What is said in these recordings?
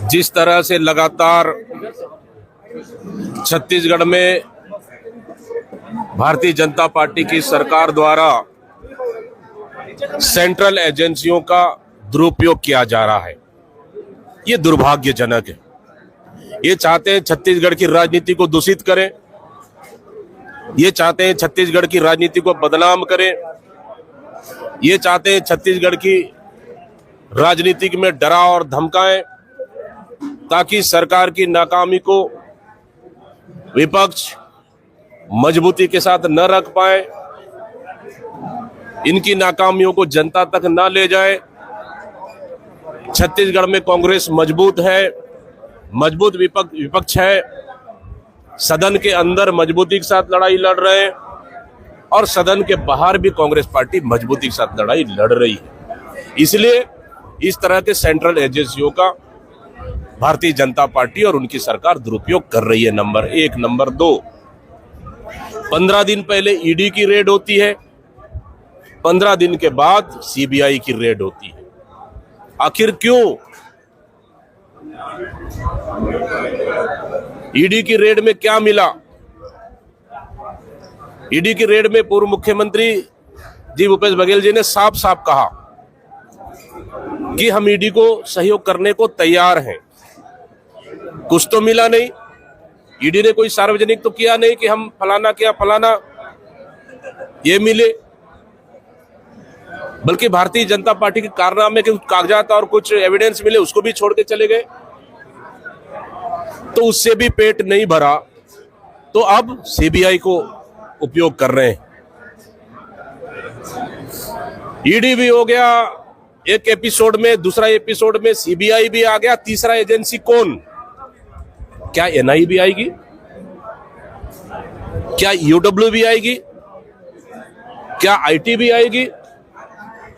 जिस तरह से लगातार छत्तीसगढ़ में भारतीय जनता पार्टी की सरकार द्वारा सेंट्रल एजेंसियों का दुरुपयोग किया जा रहा है, ये दुर्भाग्यजनक है। ये चाहते हैं छत्तीसगढ़ की राजनीति को दूषित करें, ये चाहते हैं छत्तीसगढ़ की राजनीति को बदनाम करें, ये चाहते हैं छत्तीसगढ़ की राजनीति में डरा और धमकाएं ताकि सरकार की नाकामी को विपक्ष मजबूती के साथ न रख पाए, इनकी नाकामियों को जनता तक न ले जाए। छत्तीसगढ़ में कांग्रेस मजबूत है, मजबूत विपक्ष है, सदन के अंदर मजबूती के साथ लड़ाई लड़ रहे हैं और सदन के बाहर भी कांग्रेस पार्टी मजबूती के साथ लड़ाई लड़ रही है। इसलिए इस तरह के सेंट्रल एजेंसियों का भारतीय जनता पार्टी और उनकी सरकार दुरुपयोग कर रही है। नंबर एक। नंबर दो, 15 दिन पहले ईडी की रेड होती है, 15 दिन के बाद सीबीआई की रेड होती है। आखिर क्यों? ईडी की रेड में क्या मिला? ईडी की रेड में पूर्व मुख्यमंत्री जी भूपेश बघेल जी ने साफ साफ कहा कि हम ईडी को सहयोग करने को तैयार हैं। कुछ तो मिला नहीं, ईडी ने कोई सार्वजनिक तो किया नहीं कि हम फलाना किया फलाना, ये मिले, बल्कि भारतीय जनता पार्टी के कारनामे के कुछ कागजात और कुछ एविडेंस मिले, उसको भी छोड़ के चले गए। तो उससे भी पेट नहीं भरा तो अब सीबीआई को उपयोग कर रहे हैं। ईडी भी हो गया एक एपिसोड में, दूसरा एपिसोड में सीबीआई भी आ गया, तीसरा एजेंसी कौन? क्या एनआई भी आएगी? क्या यूडब्ल्यू भी आएगी? क्या आईटी भी आएगी?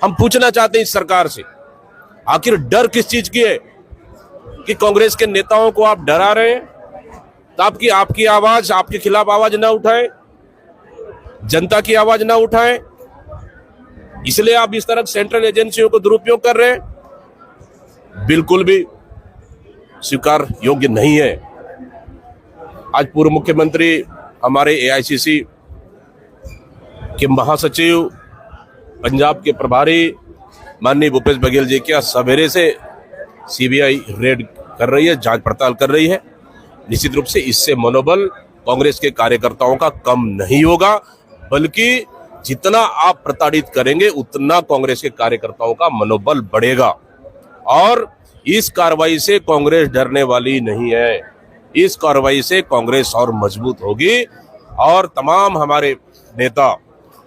हम पूछना चाहते हैं इस सरकार से, आखिर डर किस चीज की है कि कांग्रेस के नेताओं को आप डरा रहे हैं ताकि आपकी आवाज, आपके खिलाफ आवाज ना उठाएं, जनता की आवाज ना उठाएं, इसलिए आप इस तरह सेंट्रल एजेंसियों को दुरुपयोग कर रहे हैं। बिल्कुल भी स्वीकार योग्य नहीं है। आज पूर्व मुख्यमंत्री, हमारे एआईसीसी के महासचिव, पंजाब के प्रभारी माननीय भूपेश बघेल जी क्या सवेरे से सीबीआई रेड कर रही है, जांच पड़ताल कर रही है। निश्चित रूप से इससे मनोबल कांग्रेस के कार्यकर्ताओं का कम नहीं होगा, बल्कि जितना आप प्रताड़ित करेंगे उतना कांग्रेस के कार्यकर्ताओं का मनोबल बढ़ेगा। और इस कार्रवाई से कांग्रेस डरने वाली नहीं है, इस कार्रवाई से कांग्रेस और मजबूत होगी। और तमाम हमारे नेता,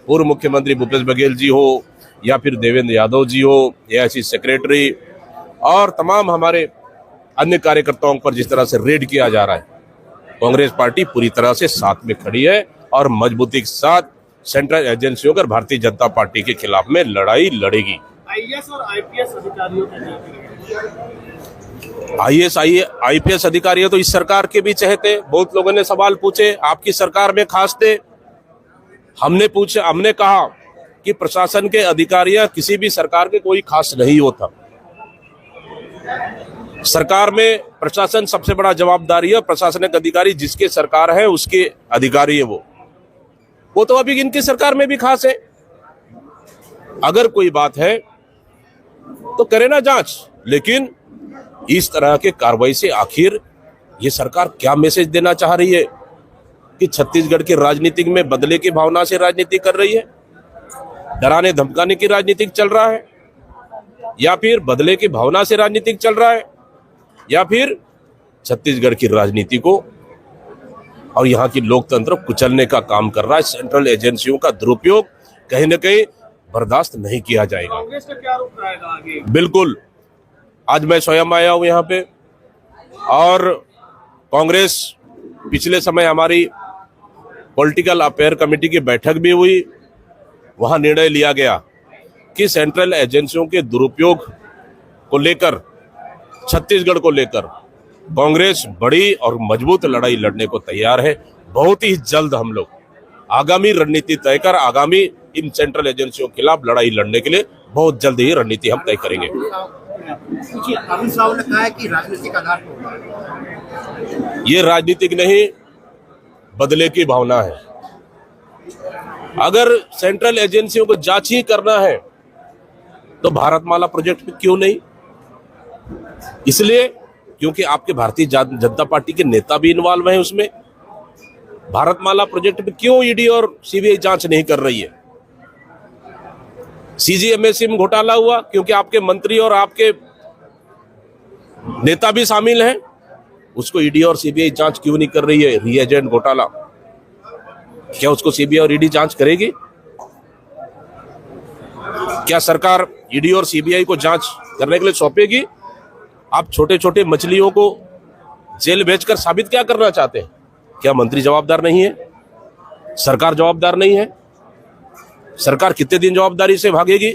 पूर्व मुख्यमंत्री भूपेश बघेल जी हो या फिर देवेंद्र यादव जी हो, एआईसी सेक्रेटरी और तमाम हमारे अन्य कार्यकर्ताओं पर जिस तरह से रेड किया जा रहा है, कांग्रेस पार्टी पूरी तरह से साथ में खड़ी है और मजबूती के साथ सेंट्रल एजेंसियों और भारतीय जनता पार्टी के खिलाफ में लड़ाई लड़ेगी। आईएएस और आईपीएस अधिकारियों आईपीएस अधिकारी तो इस सरकार के भी चहेते। बहुत लोगों ने सवाल पूछे, आपकी सरकार में खास थे? हमने कहा कि प्रशासन के अधिकारियां किसी भी सरकार के कोई खास नहीं होता। सरकार में प्रशासन सबसे बड़ा जवाबदारी है, प्रशासनिक अधिकारी जिसके सरकार है उसके अधिकारी है वो तो अभी इनकी सरकार में भी खास है। अगर कोई बात है तो करे ना जांच, लेकिन इस तरह के कार्रवाई से आखिर ये सरकार क्या मैसेज देना चाह रही है कि छत्तीसगढ़ की राजनीति में बदले की भावना से राजनीति कर रही है, डराने धमकाने की राजनीति चल रहा है, या फिर बदले की भावना से राजनीति चल रहा है, या फिर छत्तीसगढ़ की राजनीति को और यहाँ की लोकतंत्र कुचलने का काम कर रहा है। सेंट्रल एजेंसियों का दुरुपयोग कहीं न कहीं बर्दाश्त नहीं किया जाएगा। कांग्रेस का क्या रुख रहेगा आगे? बिल्कुल, आज मैं स्वयं आया हूँ यहाँ पे और कांग्रेस पिछले समय हमारी पॉलिटिकल अफेयर कमेटी की बैठक भी हुई, वहां निर्णय लिया गया कि सेंट्रल एजेंसियों के दुरुपयोग को लेकर, छत्तीसगढ़ को लेकर कांग्रेस बड़ी और मजबूत लड़ाई लड़ने को तैयार है। बहुत ही जल्द हम लोग आगामी रणनीति तय कर आगामी इन सेंट्रल एजेंसियों के खिलाफ लड़ाई लड़ने के लिए बहुत जल्द ही रणनीति हम तय करेंगे। हैं आप? पूछिए। अरुण साहू ने कहा है कि राजनीतिक आधार पर ये राजनीतिक नहीं, बदले की भावना है। अगर सेंट्रल एजेंसियों को जांच ही करना है तो भारतमाला प्रोजेक्ट में क्यों नहीं? इसलिए क्योंकि आपके भारतीय जनता पार्टी के नेता भी इन्वॉल्व हैं उसमें। भारतमाला प्रोजेक्ट में क्यों ईडी और सीबीआई जांच नहीं कर रही है? सीजीएमएससी में घोटाला हुआ क्योंकि आपके मंत्री और आपके नेता भी शामिल हैं, उसको ईडी और सीबीआई जांच क्यों नहीं कर रही है? रीएजेंट घोटाला, क्या उसको सीबीआई और ईडी जांच करेगी? क्या सरकार ईडी और सीबीआई को जांच करने के लिए सौंपेगी? आप छोटे छोटे मछलियों को जेल भेजकर साबित क्या करना चाहते हैं? क्या मंत्री जवाबदार नहीं है? सरकार जवाबदार नहीं है? सरकार कितने दिन जवाबदारी से भागेगी?